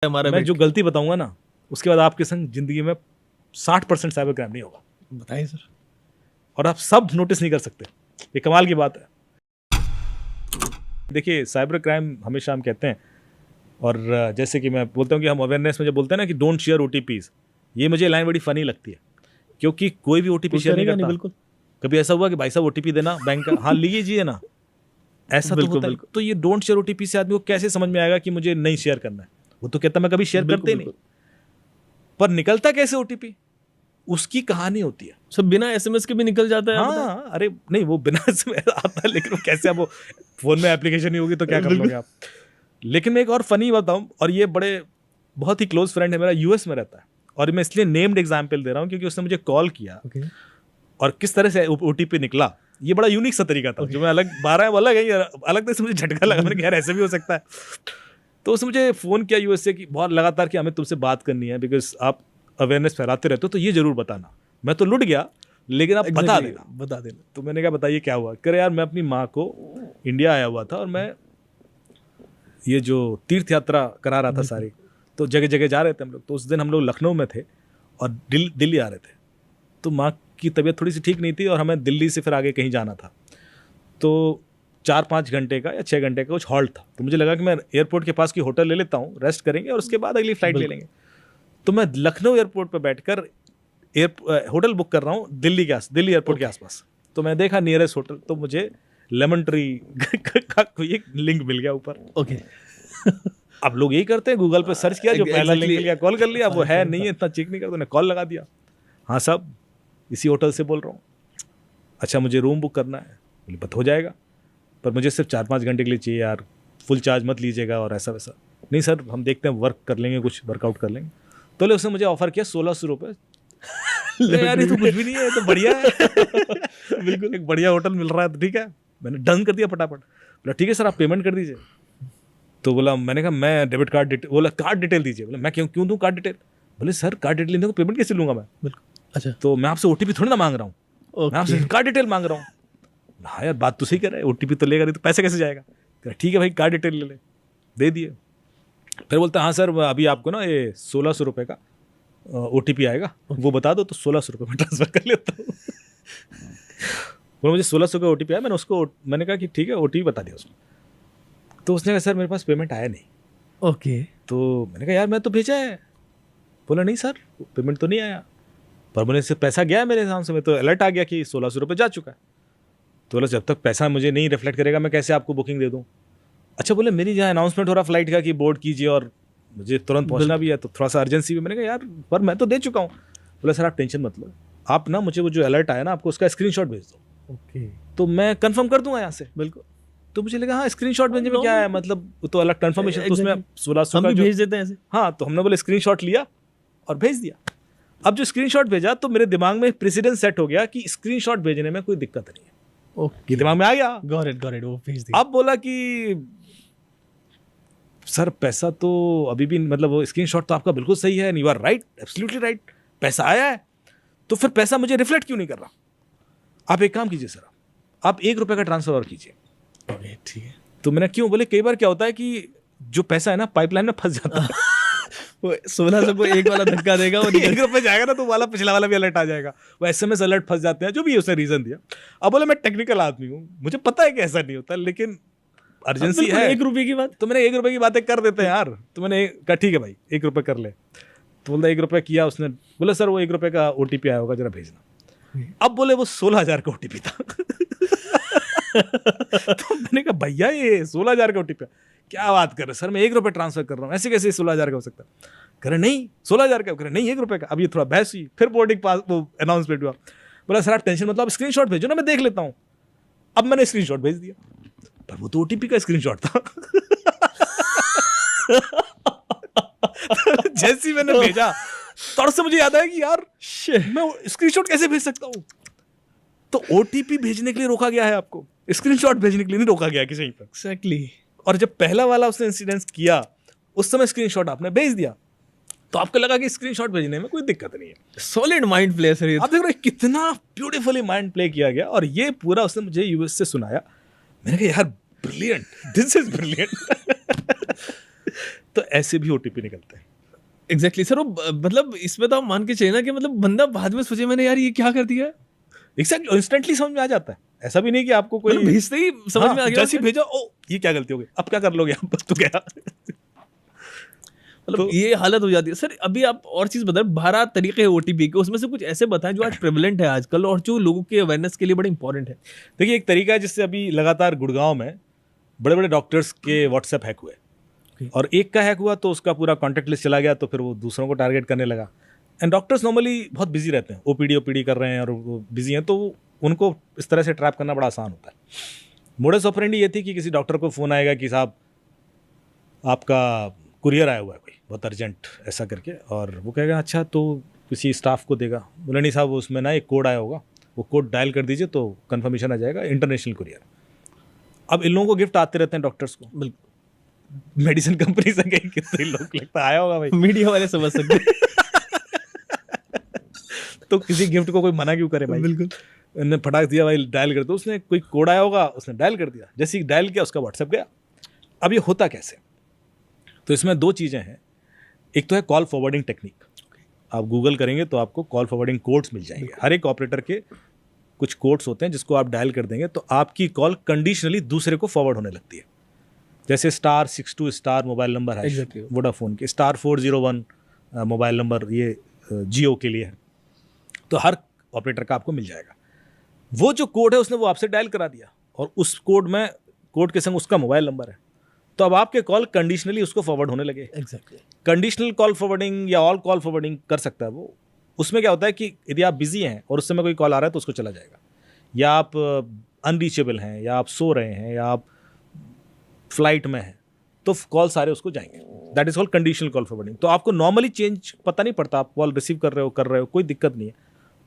हमारा मैं जो गलती बताऊंगा ना उसके बाद आपके संग जिंदगी में 60% साइबर क्राइम नहीं होगा। बताइए सर। और आप सब नोटिस नहीं कर सकते, ये कमाल की बात है। देखिए साइबर क्राइम हमेशा हम कहते हैं, और जैसे कि मैं बोलता हूँ कि हम अवेयरनेस में जब बोलते हैं ना कि डोंट शेयर OTPs, ये मुझे लाइन बड़ी फनी लगती है क्योंकि कोई भी OTP शेयर नहीं करता। बिल्कुल। कभी ऐसा हुआ कि भाई साहब OTP देना बैंक का, हाँ लीजिए ना, ऐसा तो होता है। तो ये डोंट शेयर OTP से आदमी को कैसे समझ में आएगा कि मुझे नहीं शेयर करना है? वो तो कहता मैं कभी शेयर करते ही नहीं, पर निकलता कैसे OTP, उसकी कहानी होती है। सब बिना SMS के भी निकल जाता है। हाँ, अरे नहीं वो बिना SMS आता है, लेकिन वो कैसे, अब वो फोन में एप्लीकेशन नहीं होगी तो क्या कर लोगे आप। लेकिन मैं एक और फनी बताऊं, और ये बहुत ही क्लोज फ्रेंड है मेरा, US में रहता है, और मैं इसलिए नेम्ड एग्जाम्पल दे रहा हूँ क्योंकि उसने मुझे कॉल किया और किस तरह से OTP निकला, ये बड़ा यूनिक सा तरीका था जो मैं अलग 12 अलग है, अलग तरह से मुझे झटका लगा। मैंने कहा यार ऐसे भी हो सकता है। तो उसने मुझे फ़ोन किया US से कि बहुत लगातार कि हमें तुमसे बात करनी है बिकॉज आप अवेयरनेस फैलाते रहते हो, तो ये जरूर बताना। मैं तो लुट गया, लेकिन आप बता देना। तो मैंने कहा बताइए क्या हुआ। कह रहे यार मैं अपनी माँ को इंडिया आया हुआ था और मैं ये जो तीर्थ यात्रा करा रहा था सारी, तो जगह जगह जा रहे थे हम लोग। तो उस दिन हम लोग लखनऊ में थे और दिल्ली आ रहे थे, तो माँ की तबीयत थोड़ी सी ठीक नहीं थी और हमें दिल्ली से फिर आगे कहीं जाना था। तो 4-5 घंटे का या 6 घंटे का कुछ हॉल्ट था, तो मुझे लगा कि मैं एयरपोर्ट के पास की होटल ले लेता हूँ, रेस्ट करेंगे और उसके बाद अगली फ्लाइट ले लेंगे। तो मैं लखनऊ एयरपोर्ट पर बैठकर होटल बुक कर रहा हूँ दिल्ली एयरपोर्ट के आसपास। तो मैं देखा नियरेस्ट होटल, तो मुझे लेमन ट्री का कोई एक लिंक मिल गया ऊपर। अब लोग यही करते हैं, गूगल पे सर्च किया, जो पहला लिंक मिल गया कॉल कर लिया। वो है नहीं है, इतना चेक नहीं करता, उन्हें कॉल लगा दिया। हाँ साहब इसी होटल से बोल रहा हूँ। अच्छा मुझे रूम बुक करना है। बोले बत हो जाएगा, पर मुझे सिर्फ 4-5 घंटे के लिए चाहिए यार, फुल चार्ज मत लीजिएगा और ऐसा वैसा। नहीं सर हम देखते हैं, वर्क कर लेंगे, कुछ वर्कआउट कर लेंगे। तो उसने मुझे ऑफर किया 1600 रुपये। यार ये तो कुछ भी नहीं है, तो बढ़िया है। बिल्कुल एक बढ़िया होटल मिल रहा है तो ठीक है। मैंने डन कर दिया फटाफट। बोला ठीक है सर आप पेमेंट कर दीजिए। तो बोला, मैंने कहा मैं डेबिट कार्ड डिटेल, बोला कार्ड डिटेल दीजिए। बोला मैं क्यों दूं कार्ड डिटेल? बोले सर कार्ड डिटेल को पेमेंट कैसे लूंगा मैं? बिल्कुल। अच्छा तो मैं आपसे OTP थोड़ी ना मांग रहा हूँ, मैं आपसे कार्ड डिटेल मांग रहा हूँ। हाँ यार बात तो सही कर रहा है, OTP तो लेगा नहीं तो पैसे कैसे जाएगा? ठीक है भाई कार्ड डिटेल ले ले, दे दिए। फिर बोलता हाँ सर अभी आपको ना ये 1600 रुपये का OTP आएगा, वो बता दो तो 1600 रुपये में ट्रांसफर कर लेता हूँ। वो मुझे 1600 का OTP आया, मैंने कहा कि ठीक है OTP बता दिया उसको। तो उसने कहा सर मेरे पास पेमेंट आया नहीं। तो मैंने कहा यार मैं तो भेजा है। बोला नहीं सर पेमेंट तो नहीं आया, पर मुझे से पैसा गया है मेरे हिसाब से, मैं तो अलर्ट आ गया कि 1600 रुपये जा चुका है। तो बोला जब तक पैसा मुझे नहीं रिफ्लेक्ट करेगा मैं कैसे आपको बुकिंग दे दूँ? अच्छा बोले मेरी जहाँ अनाउंसमेंट हो रहा फ्लाइट का कि बोर्ड कीजिए और मुझे तुरंत पहुंचना भी है, तो थोड़ा सा अर्जेंसी भी। मैंने कहा यार पर मैं तो दे चुका हूँ। बोला सर आप टेंशन मत लो, आप ना मुझे वो जो अलर्ट आया ना आपको उसका स्क्रीनशॉट भेज दो। तो मैं कंफर्म कर दूंगा यहाँ से। बिल्कुल। तो मुझे लगा हाँ स्क्रीनशॉट भेजने में क्या है, मतलब तो अलग कंफर्मेशन, तो उसमें 1600 का भेज देते हैं ऐसे। हाँ तो हमने बोले स्क्रीनशॉट लिया और भेज दिया। अब जो स्क्रीनशॉट भेजा तो मेरे दिमाग में प्रेसिडेंस सेट हो गया कि स्क्रीनशॉट भेजने में कोई दिक्कत नहीं है। ये दिमाग में आ गया, गॉट इट वो भेज दिया। अब बोला कि सर पैसा तो अभी भी, मतलब वो स्क्रीनशॉट तो आपका बिल्कुल सही है, you are right, absolutely right, पैसा आया है, तो फिर पैसा मुझे रिफ्लेक्ट क्यों नहीं कर रहा? आप एक काम कीजिए सर, आप 1 रुपये का ट्रांसफर और कीजिए। ठीक है। तो मैंने क्यों? बोले कई बार क्या होता है कि जो पैसा है ना पाइपलाइन में फंस जाता है। वो 1600 को एक वाला धक्का देगा, वो 1 रुपये जाएगा ना तो वाला पिछला वाला भी अलर्ट आ जाएगा, वो SMS अलर्ट फंस जाते हैं, जो भी उसने रीजन दिया। अब बोले मैं टेक्निकल आदमी हूँ, मुझे पता है कि ऐसा नहीं होता, लेकिन अर्जेंसी है। 1 रुपये की बात, तो मैंने 1 रुपये की बातें कर देते हैं यार। तो मैंने कहा ठीक है भाई 1 रुपये कर ले। तो बोलता 1 रुपये किया उसने। बोला सर वो 1 रुपये का OTP आया होगा जरा भेजना। अब बोले वो 16,000 का OTP था। तो मैंने कहा भैया ये 16,000 का OTP क्या बात कर रहे सर, मैं 1 रुपये ट्रांसफर कर रहा हूँ, ऐसे कैसे 16,000 का हो सकता है? कह रहे नहीं 16,000 का, कह रहे नहीं 1 रुपये का। अब ये थोड़ा बहस हुई, फिर बोर्डिंग पास वो अनाउंसमेंट हुआ। बोला सर आप टेंशन मतलब आप स्क्रीनशॉट भेजो ना, मैं देख लेता हूँ। अब मैंने स्क्रीनशॉट भेज दिया, पर वो तो OTP का स्क्रीनशॉट था। जैसे ही मैंने भेजा तौर से मुझे याद आया कि यार मैं स्क्रीनशॉट कैसे भेज सकता हूँ? तो OTP भेजने के लिए रोका गया है आपको, स्क्रीनशॉट भेजने के लिए नहीं रोका गया किसी पर। एग्जैक्टली। और जब पहला वाला उसने इंसिडेंस किया उस समय स्क्रीनशॉट आपने भेज दिया, तो आपको लगा कि स्क्रीनशॉट भेजने में कोई दिक्कत नहीं है। सॉलिड माइंड प्ले सर, आप देख रहे हैं कितना ब्यूटीफुली माइंड प्ले किया गया। और ये पूरा उसने मुझे US से सुनाया। मैंने कहा यार ब्रिलियंट, दिस इज ब्रिलियंट। तो ऐसे भी ओटीपी निकलते हैं। एग्जैक्टली सर, वो मतलब इसमें तो आप मान के चाहिए ना कि मतलब बंदा बाद में सोचे मैंने यार ये क्या कर दिया। एग्जैक्टली, इंस्टेंटली समझ में आ जाता है। ऐसा भी नहीं कि आपको कोई मतलब भेजते ही समझ में आ गया। जैसे ही भेजा, ओ ये क्या गलती हो गई, अब क्या कर लोगे आप, बस तो गया। मतलब ये हालत हो जाती है। सर अभी आप और चीज बताएं, 12 तरीके हैं ओटीपी के, उसमें से कुछ ऐसे बताएं जो आज प्रेवलेंट है आजकल और जो लोगों के अवेयरनेस के लिए बड़े इंपॉर्टेंट है। देखिए, एक तरीका है जिससे अभी लगातार गुड़गांव में बड़े बड़े डॉक्टर्स के व्हाट्सएप हैक हुए, और एक का हैक हुआ तो उसका पूरा कॉन्टैक्ट लिस्ट चला गया, तो फिर वो दूसरों को टारगेट करने लगा। एंड डॉक्टर्स नॉर्मली बहुत बिजी रहते हैं, ओपीडी कर रहे हैं और वो बिजी हैं, तो उनको इस तरह से ट्रैप करना बड़ा आसान होता है। मोडस ऑपरेंडी ये थी कि किसी डॉक्टर को फ़ोन आएगा कि साहब आपका कुरियर आया हुआ है कोई बहुत अर्जेंट, ऐसा करके, और वो कहेगा अच्छा, तो किसी स्टाफ को देगा, बोले नहीं साहब उसमें ना एक कोड आया होगा, वो कोड डायल कर दीजिए तो कंफर्मेशन आ जाएगा, इंटरनेशनल कुरियर। अब इन लोगों को गिफ्ट आते रहते हैं डॉक्टर्स को, बिल्कुल मेडिसिन कंपनी से कहीं कितने लोग लगता आया होगा भाई, मीडिया वाले समझ सकते तो किसी गिफ्ट को कोई मना क्यों करे भाई। बिल्कुल उन्होंने फटाक दिया भाई, डायल कर दो, उसने कोई कोड आया होगा, उसने डायल कर दिया, जैसे ही डायल किया उसका व्हाट्सएप गया। अब ये होता कैसे, तो इसमें दो चीज़ें हैं। एक तो है कॉल फॉरवर्डिंग टेक्निक, आप गूगल करेंगे तो आपको कॉल फॉरवर्डिंग कोड्स मिल जाएंगे। हर एक ऑपरेटर के कुछ कोड्स होते हैं जिसको आप डायल कर देंगे तो आपकी कॉल कंडीशनली दूसरे को फॉरवर्ड होने लगती है। जैसे *62* मोबाइल नंबर है वोडाफोन के, *401 मोबाइल नंबर ये जियो के लिए है, तो हर ऑपरेटर का आपको मिल जाएगा। वो जो कोड है उसने वो आपसे डायल करा दिया, और उस कोड के संग उसका मोबाइल नंबर है, तो अब आपके कॉल कंडीशनली उसको फॉरवर्ड होने लगे। एग्जैक्टली कंडीशनल कॉल फॉरवर्डिंग या ऑल कॉल फॉरवर्डिंग कर सकता है वो। उसमें क्या होता है कि यदि आप बिजी हैं और उस समय कोई कॉल आ रहा है तो उसको चला जाएगा, या आप अनरीचेबल हैं, या आप सो रहे हैं, या आप फ्लाइट में हैं, तो कॉल सारे उसको जाएंगे। That is called conditional call forwarding. तो आपको नॉर्मली चेंज पता नहीं पड़ता, आप कॉल रिसीव कर रहे हो कोई दिक्कत नहीं है,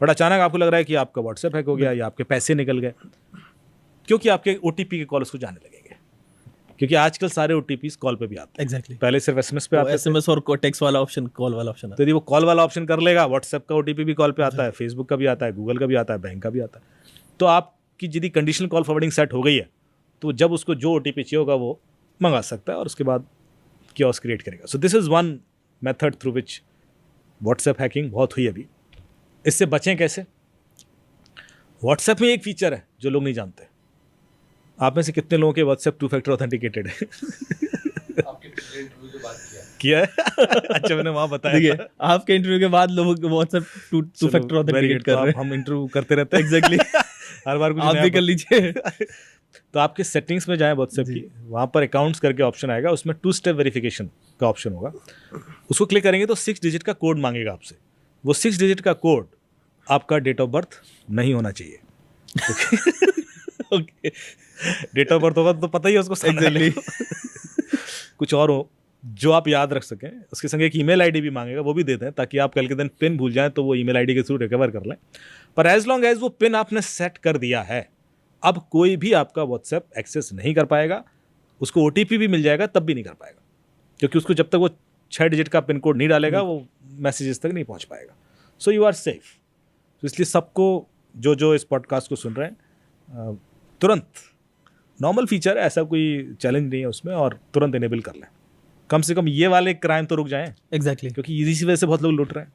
बट अचानक आपको लग रहा है कि आपका व्हाट्सएप हैक हो गया या आपके पैसे निकल गए, क्योंकि आपके ओटीपी के कॉल उसको जाने लगेंगे। क्योंकि आजकल सारे ओटीपीज कॉल पे भी आते हैं। एग्जैक्टली पहले सिर्फ एसएमएस पे आते थे, एसएमएस और टेक्स्ट वाला ऑप्शन, कॉल वाला ऑप्शन। तो यदि वो कॉल वाला ऑप्शन कर लेगा, व्हाट्सएप का ओटीपी भी कॉल पे आता है, फेसबुक का भी आता है, गूगल का भी आता है, बैंक का भी आता है। तो आपकी यदि कंडीशनल कॉल फॉरवर्डिंग सेट हो गई है तो जब उसको जो ओटीपी चाहिए होगा वो मंगा सकता है और उसके बाद क्योस क्रिएट करेगा। So this is one method through which WhatsApp hacking बहुत हुई अभी। इससे बचें कैसे? व्हाट्सएप में एक फीचर है जो लोग नहीं जानते। आप में से कितने लोगों के व्हाट्सएप 2 फैक्टर ऑथेंटिकेटेड है? आपके पिछले इंटरव्यू के बाद किया है? अच्छा, मैंने वहाँ बताया था। आपके इंटरव्यू के बाद लोग व्हाट्सएप 2 फैक्टर ऑथेंटिकेट कर रहे हैं। हम इंटरव्यू करते रहते हैं। एग्जैक्टली हर बार कुछ आप भी कर लीजिए। तो आपके सेटिंग्स में जाएं व्हाट्सएप की, वहाँ पर अकाउंट्स करके ऑप्शन आएगा, उसमें 2 स्टेप वेरिफिकेशन का ऑप्शन होगा। उसको क्लिक करेंगे तो 6 डिजिट का कोड मांगेगा आपसे। वो 6 डिजिट का कोड आपका डेट ऑफ बर्थ नहीं होना चाहिए। ओके, डेट ऑफ बर्थ होगा तो पता ही है उसको। एग्जैक्टली कुछ और हो जो आप याद रख सकें। उसके संग एक ईमेल आईडी भी मांगेगा, वो भी दे दें ताकि आप कल के दिन पिन भूल जाएं तो वो ईमेल आईडी के थ्रू रिकवर कर लें। पर एज लॉन्ग एज वो पिन आपने सेट कर दिया है, अब कोई भी आपका व्हाट्सएप एक्सेस नहीं कर पाएगा। उसको ओटीपी भी मिल जाएगा तब भी नहीं कर पाएगा, क्योंकि उसको जब तक वो 6 डिजिट का पिन कोड नहीं डालेगा वो मैसेजेस तक नहीं पहुंच पाएगा। So you are safe. तो इसलिए सबको जो इस पॉडकास्ट को सुन रहे हैं, तुरंत, नॉर्मल फीचर है, ऐसा कोई चैलेंज नहीं है उसमें, और तुरंत इनेबल कर लें। कम से कम ये वाले क्राइम तो रुक जाएं। एग्जैक्टली क्योंकि इसी वजह से बहुत लोग लूट रहे हैं।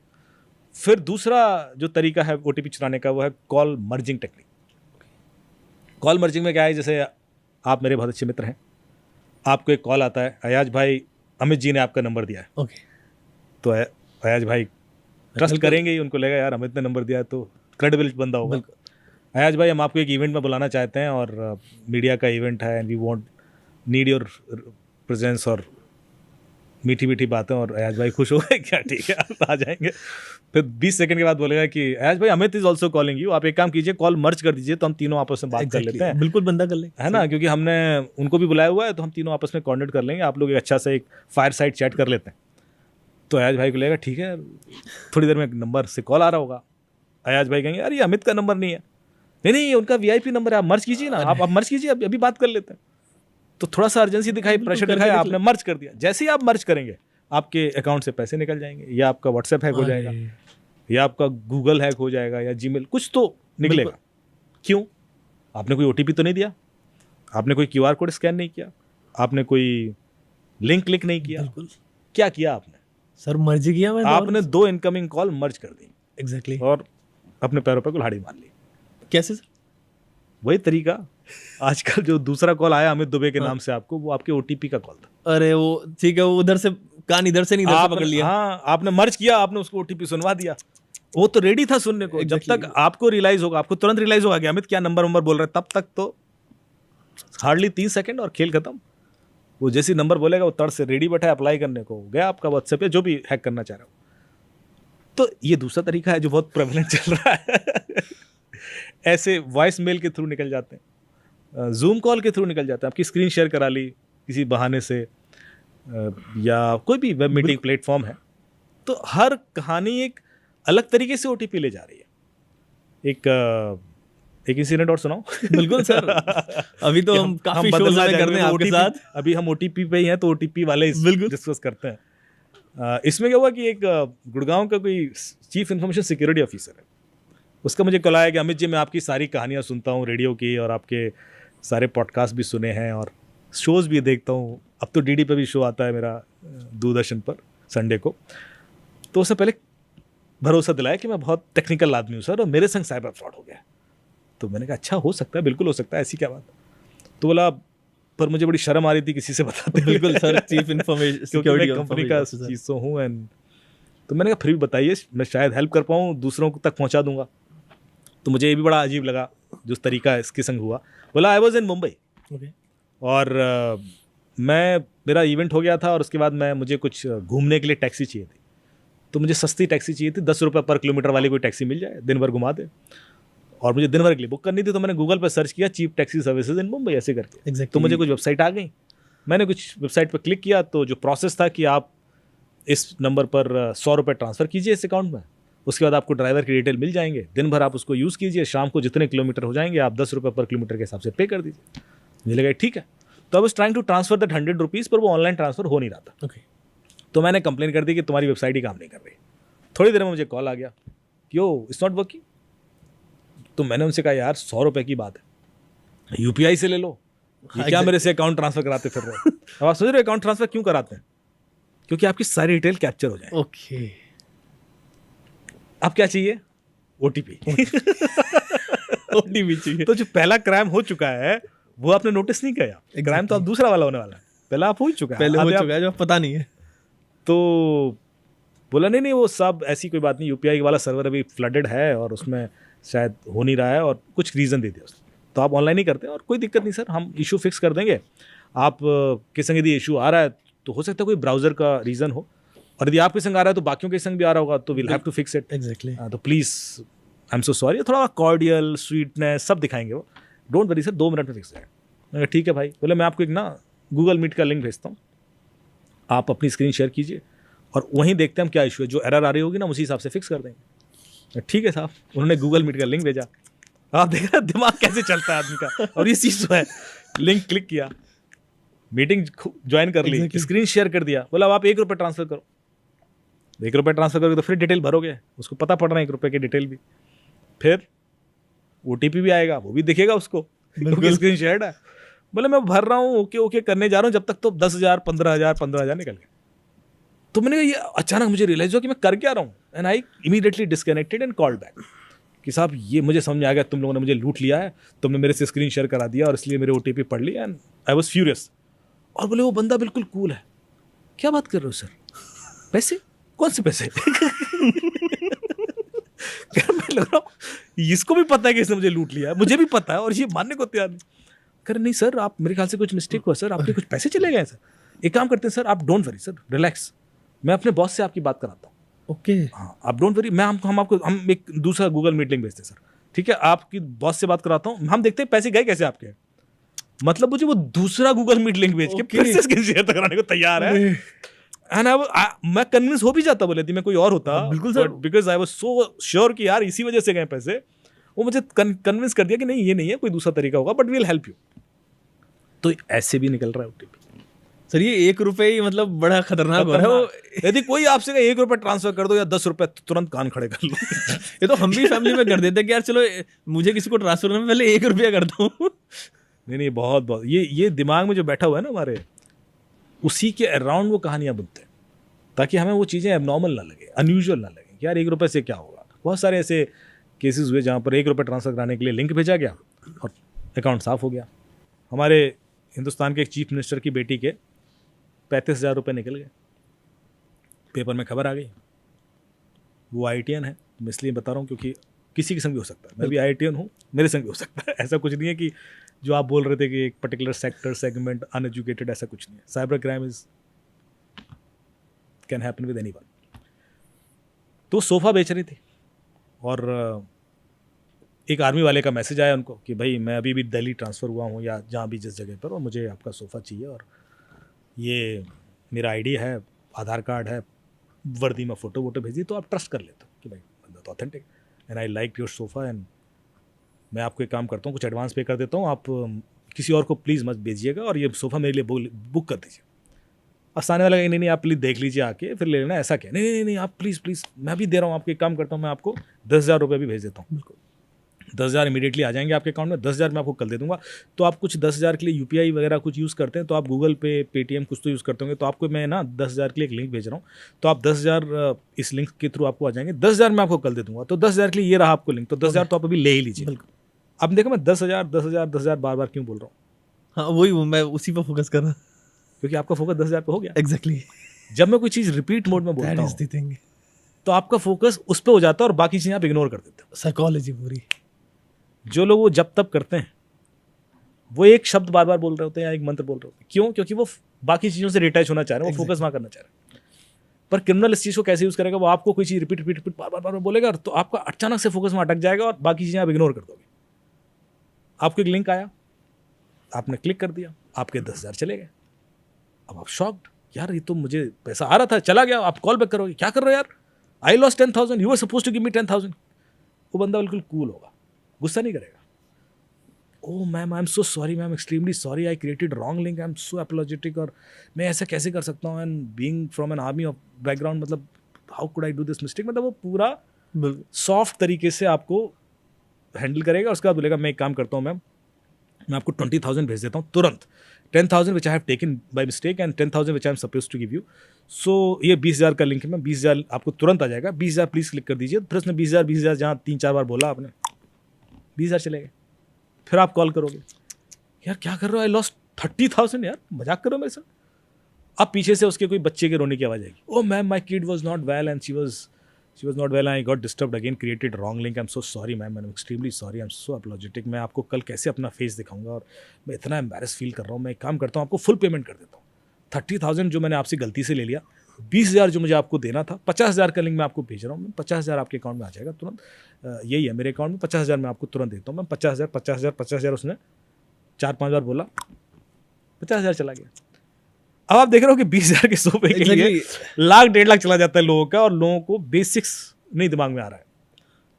फिर दूसरा जो तरीका है ओटीपी चुराने का वो है call merging technique. Call merging में क्या है, जैसे आप मेरे बहुत अच्छे मित्र हैं, आपको एक कॉल आता है, अयाज भाई अमित जी ने आपका नंबर दिया है। ओके, तो अयाज भाई ट्रस्ट करेंगे ही, उनको लगेगा यार अमित ने नंबर दिया है तो क्रेडिबल बंदा होगा। अयाज भाई हम आपको एक इवेंट में बुलाना चाहते हैं और मीडिया का इवेंट है and we want need your presence और मीठी मीठी बातें। और अयाज भाई खुश हो गए, क्या ठीक है आप आ जाएंगे। फिर 20 सेकंड के बाद बोलेगा कि अयाज भाई Amit is also calling you, आप एक काम कीजिए कॉल मर्ज कर दीजिए तो हम तीनों आपस में बात कर लेते हैं। बिल्कुल बंदा कर ले, है ना, क्योंकि हमने उनको भी बुलाया हुआ है तो हम तीनों आपस में कोऑर्डिनेट कर लेंगे, आप लोग एक अच्छा सा एक फायर साइड चैट कर लेते हैं। तो अयाज भाई को लगेगा ठीक है, थोड़ी देर में नंबर से कॉल आ रहा होगा। अयाज भाई कहेंगे अरे अमित का नंबर नहीं है, नहीं उनका वीआईपी नंबर है, आप मर्ज कीजिए ना, आप मर्ज कीजिए, अभी बात कर लेते हैं। तो थोड़ा सा अर्जेंसी दिखाई, प्रेशर दिखाया, आपने मर्ज कर दिया। जैसे ही आप मर्ज करेंगे आपके अकाउंट से पैसे निकल जाएंगे, या आपका व्हाट्सएप हैक हो जाएगा, या आपका गूगल हैक हो जाएगा, या जीमेल, कुछ तो निकलेगा। क्यों? आपने कोई ओटीपी तो नहीं दिया, आपने कोई क्यूआर कोड स्कैन नहीं किया, आपने कोई लिंक क्लिक नहीं किया, क्या किया आपने? सर मर्जी किया मैंने। आपने 2 इनकमिंग कॉल मर्ज कर दी एग्जैक्टली। और अपने पैरों पे कुल्हाड़ी मार ली। कैसे सर? वही तरीका, आजकल जो दूसरा कॉल आया अमित दुबे के नाम से आपको, वो आपके ओटीपी का कॉल था। अरे वो ठीक है, वो उधर से कान इधर से नहीं, इधर से पकड़ लिया। हाँ, आपने मर्ज किया, आपने उसको ओटीपी सुनवा दिया। वो तो रेडी था सुनने को। जब तक आपको रियलाइज होगा, आपको तुरंत रियलाइज होगा कि अमित क्या नंबर बोल रहे हैं, तब तक तो हार्डली 30 सेकंड और खेल खत्म। वो जैसे नंबर बोलेगा वो तड़ से रेडी बैठा है अप्लाई करने को, गया आपका व्हाट्सएप पे जो भी हैक करना चाह रहा हो। तो ये दूसरा तरीका है जो बहुत प्रेवलेंट चल रहा है। ऐसे वॉइस मेल के थ्रू निकल जाते हैं, जूम कॉल के थ्रू निकल जाते हैं, आपकी स्क्रीन शेयर करा ली किसी बहाने से, या कोई भी वेब मीटिंग प्लेटफॉर्म है। तो हर कहानी एक अलग तरीके से ओटीपी ले जा रही है। एक इंसिडेंट और सुनाओ। बिल्कुल सर, अभी तो हम काफी शोज में कर रहे हैं आपके साथ। अभी हम ओटीपी पे ही हैं, तो ओटीपी वाले डिस्कस करते हैं। इसमें क्या हुआ कि एक गुड़गांव का कोई चीफ इंफॉर्मेशन सिक्योरिटी ऑफिसर है, उसका मुझे कॉल आया कि अमित जी मैं आपकी सारी कहानियां सुनता हूँ रेडियो की, और आपके सारे पॉडकास्ट भी सुने हैं और शोज़ भी देखता हूँ। अब तो डीडी पे भी शो आता है मेरा, दूरदर्शन पर संडे को। तो उसने पहले भरोसा दिलाया कि मैं बहुत टेक्निकल आदमी हूँ सर, और मेरे संग साइबर फ्रॉड हो गया। तो मैंने कहा अच्छा, हो सकता है, बिल्कुल हो सकता है, ऐसी क्या बात। तो बोला पर मुझे बड़ी शर्म आ रही थी किसी से बताते। बिल्कुल sir, chief information security company का चीज तो हूँ। एंड तो मैंने कहा फिर भी बताइए, मैं शायद हेल्प कर पाऊँ, दूसरों तक पहुँचा दूंगा। तो मुझे ये भी बड़ा अजीब लगा जो तरीका इसके संग हुआ। बोला आई वॉज इन मुंबई, और मेरा इवेंट हो गया था, और उसके बाद मुझे कुछ घूमने के लिए टैक्सी चाहिए थी। तो मुझे सस्ती टैक्सी चाहिए थी, 10 रुपये पर किलोमीटर वाली कोई टैक्सी मिल जाए, दिन भर घुमा दे, और मुझे दिन भर के लिए बुक करनी थी। तो मैंने गूगल पर सर्च किया cheap taxi services in Mumbai ऐसे करके। तो मुझे कुछ वेबसाइट आ गई, मैंने कुछ वेबसाइट पर क्लिक किया। तो जो प्रोसेस था कि आप इस नंबर पर 100 रुपये ट्रांसफ़र कीजिए इस अकाउंट में, उसके बाद आपको ड्राइवर की डिटेल मिल जाएंगे, दिन भर आप उसको यूज़ कीजिए, शाम को जितने किलोमीटर हो जाएंगे आप 10 रुपये पर किलोमीटर के हिसाब से पे कर दीजिए। मुझे लगा ठीक है। तो I was trying to transfer that 100 rupees, पर वो ऑनलाइन ट्रांसफर हो नहीं रहा था। तो मैंने कंप्लेन कर दी कि तुम्हारी वेबसाइट ही काम नहीं कर रही। थोड़ी देर में मुझे कॉल आ गया कि ओ इट्स नॉट वर्किंग। तो मैंने उनसे कहा यार 100 रुपये की बात है, यूपीआई से ले लो, ये क्या मेरे से अकाउंट ट्रांसफर कराते फिर रहे हो? अब आप सोच रहे हो अकाउंट ट्रांसफर क्यों कराते हैं? क्योंकि आपकी सारी डिटेल कैप्चर हो जाए। ओके, अब क्या चाहिए? ओटीपी। ओटीपी चाहिए। तो जो पहला क्राइम हो चुका है वो आपने नोटिस नहीं किया। क्राइम तो अब दूसरा वाला होने वाला है, पहला आप हो ही चुका है, पहले हो चुका है जो पता नहीं है। तो बोला नहीं वो सब ऐसी कोई बात नहीं, यूपीआई वाला सर्वर अभी फ्लडेड है और उसमें शायद हो नहीं रहा है, और कुछ रीज़न दे दिया उसने, तो आप ऑनलाइन ही करते हैं और कोई दिक्कत नहीं सर, हम इशू फिक्स कर देंगे। आप के संग यदि इशू आ रहा है तो हो सकता है कोई ब्राउज़र का रीज़न हो, और यदि आपके संग आ रहा है तो बाकियों के संग भी आ रहा होगा, तो will have to fix it. Exactly. तो please I am so sorry, थोड़ा कॉर्डियल स्वीटनेस सब दिखाएंगे वो, डोंट वरी सर, 2 मिनट में फिक्स है। मैंने ठीक है भाई। बोले मैं आपको एक ना गूगल मीट का लिंक भेजता हूँ, आप अपनी स्क्रीन शेयर कीजिए और वहीं देखते हैं हम क्या इशू है, जो एरर आ रही होगी ना उसी हिसाब से फिक्स कर देंगे। ठीक है साहब, उन्होंने गूगल मीट का लिंक भेजा। आप देख रहे हैं दिमाग कैसे चलता है आदमी का, और ये चीज़ है। लिंक क्लिक किया, मीटिंग ज्वाइन कर ली, स्क्रीन शेयर कर दिया। बोला अब आप 1 रुपये ट्रांसफर करो। 1 रुपये ट्रांसफर करोगे तो फिर डिटेल भरोगे, उसको पता पड़ रहा है 1 रुपये की डिटेल भी, फिर ओटीपी भी आएगा, वो भी दिखेगा उसको, क्योंकि स्क्रीन शेयर है। बोले मैं भर रहा हूँ, ओके ओके करने जा रहा हूँ, जब तक तो 10,000 15,000 निकल गए। तो मैंने कहा ये अचानक मुझे रियलाइज हुआ कि मैं कर क्या रहा हूँ, and I immediately disconnected and called back कि साहब ये मुझे समझ में आ गया, तुम लोगों ने मुझे लूट लिया है, तुमने मेरे से स्क्रीन शेयर करा दिया और इसलिए मेरे ओटीपी पढ़ लिया, एंड आई वाज फ्यूरियस। और बोले वो बंदा बिल्कुल कूल है, क्या बात कर रहे हो सर, पैसे? कौन से पैसे? मैं लग रहा हूँ इसको भी पता है कि इसने मुझे लूट लिया है, मुझे भी पता है, और ये मानने को तैयार नहीं। कर नहीं सर, आप मेरे ख्याल से कुछ मिस्टेक हुआ सर, आपके कुछ पैसे चले गए सर। एक काम करते हैं सर, आप डोंट वरी सर, रिलैक्स, मैं अपने बॉस से आपकी बात कराता हूँ। ओके हाँ आप डोंट वरी, हम एक दूसरा गूगल मीट लिंक भेजते हैं सर, ठीक है, आपकी बॉस से बात कराता हूँ, हम देखते हैं पैसे गए कैसे आपके। मतलब मुझे वो दूसरा गूगल मीट लिंक भेज के फिर से स्क्रीन शेयर कराने को तैयार है। एंड मैं कन्विंस हो भी जाता, बोले थी मैं कोई और होता, बिल्कुल sir, because I was so sure कि यार इसी वजह से गए पैसे। वो मुझे कन्विंस कर दिया कि नहीं ये नहीं है, कोई दूसरा तरीका होगा, but we will help you. तो ऐसे भी निकल रहा है ओटीपी सर। ये 1 रुपये ही मतलब बड़ा खतरनाक है वो। यदि कोई आपसे 1 रुपये ट्रांसफर कर दो या 10 रुपये, तो तुरंत कान खड़े कर लो। ये तो हम भी फैमिली में कर देते हैं कि यार चलो मुझे किसी को ट्रांसफर करना, पहले 1 रुपया करता हूँ। नहीं बहुत ये दिमाग में जो बैठा हुआ है ना हमारे, उसी के अराउंड वो कहानियां बुनते हैं। ताकि हमें वो चीज़ें एबनॉर्मल ना लगे, अनयूजुअल ना लगे कि यार 1 रुपये से क्या होगा। बहुत सारे ऐसे केसेस हुए जहाँ पर 1 रुपये ट्रांसफ़र कराने के लिए लिंक भेजा गया और अकाउंट साफ हो गया। हमारे हिंदुस्तान के एक चीफ मिनिस्टर की बेटी के 35,000 रुपये निकल गए, पेपर में खबर आ गई। वो IITian है, मैं इसलिए बता रहा हूँ क्योंकि किसी के संग भी हो सकता है। मैं भी IITian हूँ, मेरे संग भी हो सकता है। ऐसा कुछ नहीं है कि जो आप बोल रहे थे कि एक पर्टिकुलर सेक्टर सेगमेंट अनएजुकेटेड, ऐसा कुछ नहीं है। Cyber crime is can happen with anyone. तो सोफ़ा बेच रही थी और एक आर्मी वाले का मैसेज आया उनको कि भाई मैं अभी भी दिल्ली ट्रांसफ़र हुआ हूँ या जहाँ भी जिस जगह पर, और मुझे आपका सोफ़ा चाहिए और ये मेरा ID है, आधार कार्ड है, वर्दी में फ़ोटो वोटो भेजी, तो आप ट्रस्ट कर लेते हो कि भाई बंदा तो authentic, and I like your sofa, and मैं आपको एक काम करता हूँ, कुछ एडवांस पे कर देता हूँ, आप किसी और को प्लीज़ मत भेजिएगा और ये सोफ़ा मेरे लिए बुक कर दीजिए। और सामने वाला कहा नहीं आप प्लीज़ देख लीजिए आके फिर ले लेना, ऐसा क्या, नहीं आप प्लीज़ मैं भी दे रहा हूँ आपको, एक काम करता हूँ मैं आपको 10,000 रुपये भी भेज देता हूँ। बिल्कुल 10,000 इमीडिएटली आ जाएंगे आपके अकाउंट में, 10,000 मैं आपको कल दे दूंगा। तो आप कुछ 10,000 के लिए UPI वगैरह कुछ यूज़ करते हैं, तो आप गूगल पे, पेटीएम कुछ तो यूज़ करते होंगे, तो आपको मैं ना 10,000 के लिए एक लिंक भेज रहा हूँ, तो आप 10,000 इस लिंक के थ्रू आपको आ जाएंगे, 10,000 मैं आपको कल दे दूंगा। तो 10,000 के लिए ये रहा आपको लिंक, तो 10,000 तो आप अभी ले ही लीजिए। अब देखो मैं 10,000 बार क्यों बोल रहा हूँ? हाँ वही मैं उसी पर फोकस कर रहा हूँ क्योंकि आपका फोकस 10,000 पे हो गया। एग्जैक्टली। जब मैं कोई चीज़ रिपीट मोड में बोलता हूँ तो आपका फोकस उस पर हो जाता है और बाकी चीज़ें आप इग्नोर कर देते हो। साइकोलॉजी पूरी। जो लोग वो जब तब करते हैं वो एक शब्द बार बार बोल रहे होते हैं या एक मंत्र बोल रहे होते हैं, क्यों? क्योंकि वो बाकी चीज़ों से डिटैच होना चाह रहे हैं, वो फोकस वहाँ करना चाह रहे हैं। पर क्रिमिनल इस चीज़ को कैसे यूज़ करेगा, वो आपको कोई चीज़ रिपीट बार बोलेगा तो आपका अचानक से फोकस वहाँ अटक जाएगा और बाकी चीज़ें आप इग्नोर कर दोगे। आपको एक लिंक आया, आपने क्लिक कर दिया, आपके 10,000 चले गए। अब आप शॉक्ड, यार ये तो मुझे पैसा आ रहा था चला गया। आप कॉल बैक करोगे, क्या कर रहे हो यार, I lost 10,000, you are suppose to give me 10,000। वो बंदा बिल्कुल कूल होगा, गुस्सा नहीं करेगा। Oh ma'am I am so sorry ma'am, extremely sorry, I created wrong link, I am so apologetic, और मैं ऐसा कैसे कर सकता हूँ, and being from an army of background, मतलब how could I do this mistake. मतलब वो पूरा सॉफ्ट तरीके से आपको हैंडल करेगा। उसके बाद बोलेगा मैं एक काम करता हूँ मैम, मैं आपको 20,000 भेज देता हूँ तुरंत, 10,000 which I have taken by mistake and 10,000 which I am suppose to give you. So ये 20,000 का लिंक है मैम, 20,000 आपको तुरंत आ जाएगा, 20,000 प्लीज़ क्लिक कर दीजिए। फिर उसने 20,000 जहाँ 3-4 बार बोला आपने, 20,000 चले गए। फिर आप कॉल करोगे, यार क्या कर रहे हो, आई लॉस्ट 30,000, यार मजाक करो मेरे साथ। अब पीछे से उसके कोई बच्चे के रोने की आवाज़ आएगी, oh ma'am my kid was not well and she was not well, I got disturbed again, created wrong link, I am so sorry ma'am, I am extremely sorry, I am so apologetic. मैं आपको कल कैसे अपना face दिखाऊंगा और मैं इतना embarrass feel कर रहा हूँ। मैं एक काम करता हूँ, आपको फुल पेमेंट कर देता हूँ। 30,000 जो मैंने आपसे गलती से ले लिया, 20,000 जो मुझे आपको देना था, 50,000 का लिंक मैं आपको भेज रहा हूँ। 50,000 आपके अकाउंट में आ जाएगा तुरंत। यही है मेरे अकाउंट में, 50,000 मैं आपको तुरंत देता हूँ। मैं 50,000 उसने 4-5 बार बोला, 50,000 चला गया। अब आप देख रहे हो कि 20,000 के सोफे के लिए लाख 1.5 लाख चला जाता है लोगों का, और लोगों को बेसिक्स नहीं दिमाग में आ रहा है।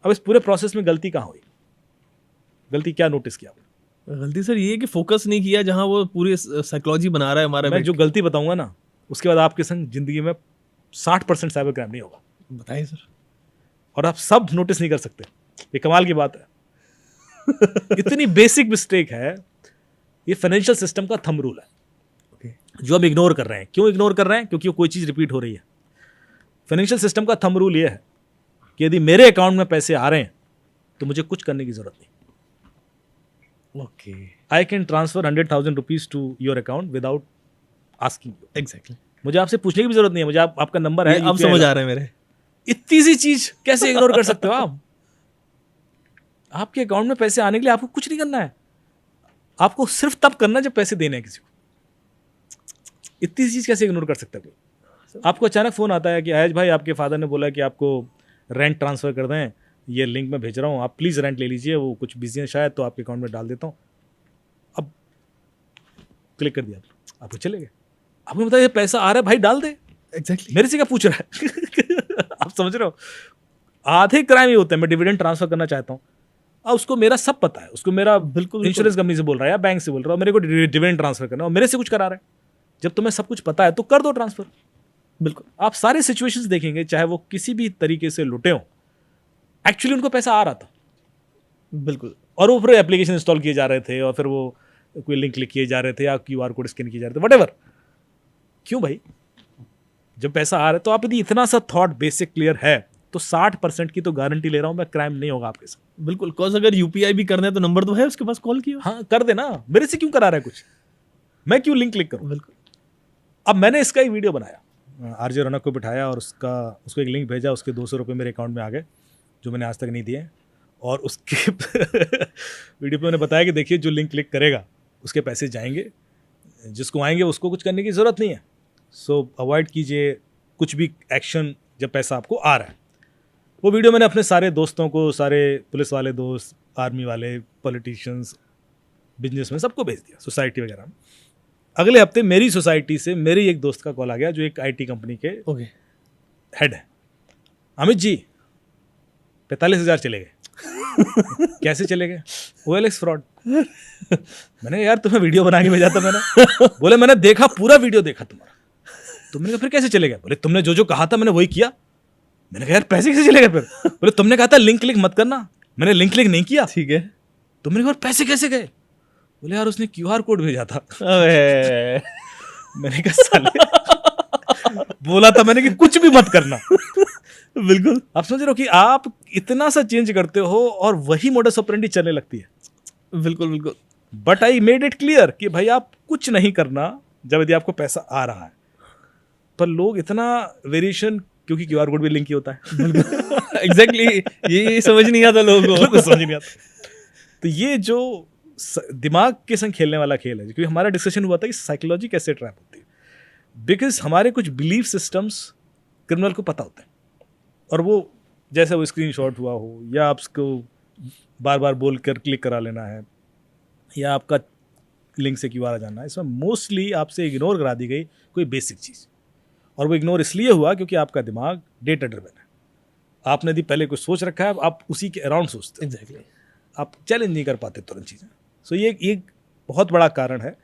अब इस पूरे प्रोसेस में गलती कहाँ हुई, गलती क्या नोटिस किया? गलती सर ये है कि फोकस नहीं किया जहां वो पूरी साइकोलॉजी बना रहा है हमारा। मैं जो गलती बताऊंगा ना, उसके बाद आपके संग जिंदगी में 60% साइबर क्राइम नहीं होगा। बताइए सर। और आप सब नोटिस नहीं कर सकते, ये कमाल की बात है। इतनी बेसिक मिस्टेक है। ये फाइनेंशियल सिस्टम का थंब रूल है जो हम इग्नोर कर रहे हैं। क्यों इग्नोर कर रहे हैं? क्योंकि वो कोई चीज़ रिपीट हो रही है। फाइनेंशियल सिस्टम का थंब रूल ये है कि यदि मेरे अकाउंट में पैसे आ रहे हैं तो मुझे कुछ करने की जरूरत नहीं। Okay, I can transfer 100,000 rupees to your account without asking you. Exactly. मुझे आपसे पूछने की भी जरूरत नहीं है, मुझे आपका नंबर है, अब समझ आ रहे हैं मेरे। इतनी सी चीज कैसे इग्नोर कर सकते हो आप? आपके अकाउंट में पैसे आने के लिए आपको कुछ नहीं करना है, आपको सिर्फ तब करना है जब पैसे देने हैं किसी को। इतनी सी चीज कैसे इग्नोर कर सकता है कोई? आपको अचानक फोन आता है कि अयज भाई आपके फादर ने बोला कि आपको रेंट ट्रांसफर कर दें, ये लिंक में भेज रहा हूँ, आप प्लीज़ रेंट ले लीजिए, वो कुछ बिजी है शायद, तो आपके अकाउंट में डाल देता हूँ। अब क्लिक कर दिया, आपको चले गए। आपको बताया पैसा आ रहा है भाई, डाल दे। एग्जैक्टली। मेरे से क्या पूछ रहा है? आप समझ रहे हो? आधे क्राइम ये होते हैं, मैं डिविडेंड ट्रांसफर करना चाहता हूँ, अब उसको मेरा सब पता है, उसको मेरा बिल्कुल इंश्योरेंस कंपनी से बोल रहा है या बैंक से बोल रहा है, मेरे को डिविडेंड ट्रांसफर करना है और मेरे से कुछ करा रहा है। जब तुम्हें सब कुछ पता है तो कर दो ट्रांसफर। बिल्कुल। आप सारे सिचुएशंस देखेंगे, चाहे वो किसी भी तरीके से लुटे हो, एक्चुअली उनको पैसा आ रहा था। बिल्कुल। और वो फिर एप्लीकेशन इंस्टॉल किए जा रहे थे और फिर वो कोई लिंक क्लिक किए जा रहे थे या QR कोड स्कैन किए जा रहे थे, व्हाटएवर। क्यों भाई? जब पैसा आ रहा है तो आप यदि इतना सा थॉट बेसिक क्लियर है तो 60% की तो गारंटी ले रहा हूं मैं, क्राइम नहीं होगा आपके साथ। बिल्कुल, कॉज अगर यूपीआई भी करना है तो नंबर तो है उसके पास, कॉल किया। हाँ कर देना, मेरे से क्यों करा रहा है कुछ, मैं क्यों लिंक क्लिक करूं। बिल्कुल। अब मैंने इसका एक वीडियो बनाया, आरजे रौनक को बिठाया और उसको एक लिंक भेजा, उसके 200 रुपये मेरे अकाउंट में आ गए जो मैंने आज तक नहीं दिए। और उसके वीडियो पे मैंने बताया कि देखिए जो लिंक क्लिक करेगा उसके पैसे जाएंगे, जिसको आएंगे उसको कुछ करने की ज़रूरत नहीं है। सो अवॉइड कीजिए कुछ भी एक्शन जब पैसा आपको आ रहा है। वो वीडियो मैंने अपने सारे दोस्तों को, सारे पुलिस वाले दोस्त, आर्मी वाले, पॉलिटिशियंस, बिजनेसमैन, सबको भेज दिया, सोसाइटी वगैरह में। अगले हफ्ते मेरी सोसाइटी से मेरे एक दोस्त का कॉल आ गया जो एक आईटी कंपनी के ओके। हेड है। अमित जी 45,000 चले गए। कैसे चले गए? OLX fraud. मैंने यार तुम्हें वीडियो बना के भेजा था मैंने। बोले मैंने देखा, पूरा वीडियो देखा तुम्हारा। तो मैंने कहा फिर कैसे चले गए? बोले तुमने जो जो कहा था मैंने वही किया। मैंने कहा यार पैसे कैसे चले गए फिर? बोले तुमने कहा था लिंक क्लिक मत करना, मैंने लिंक क्लिक नहीं किया। ठीक है। तो मैंने कहा पैसे कैसे गए? बोले यार उसने QR कोड भेजा था। अबे मैंने कहा साले बोला था मैंने कि कुछ भी मत करना। बिल्कुल। आप समझ रहे हो कि आप इतना सा चेंज करते हो और वही मोडस ऑपरेंडी चलने लगती है। बिल्कुल बिल्कुल। But I made it clear कि भाई आप कुछ नहीं करना जब यदि आपको पैसा आ रहा है। पर लोग इतना वेरिएशन, क्योंकि QR कोड भी लिंक ही होता है। एग्जैक्टली ये समझ नहीं आता लोगों लोगों को। को समझ नहीं आता। तो ये जो दिमाग के संग खेलने वाला खेल है, क्योंकि हमारा डिस्कशन हुआ था कि साइकोलॉजी कैसे ट्रैप होती है। बिकॉज हमारे कुछ बिलीफ सिस्टम्स क्रिमिनल को पता होते हैं, और वो जैसे वो स्क्रीनशॉट हुआ हो या आपको बार बार बोल कर क्लिक करा लेना है या आपका लिंक से QR आ जाना है, इसमें मोस्टली आपसे इग्नोर करा दी गई कोई बेसिक चीज़। और वो इग्नोर इसलिए हुआ क्योंकि आपका दिमाग डेटा ड्रिवन है। आपने यदि पहले कुछ सोच रखा है, आप उसी के अराउंड सोचते हैं। एग्जैक्टली। आप चैलेंज नहीं कर पाते तुरंत चीज़ें। सो ये एक बहुत बड़ा कारण है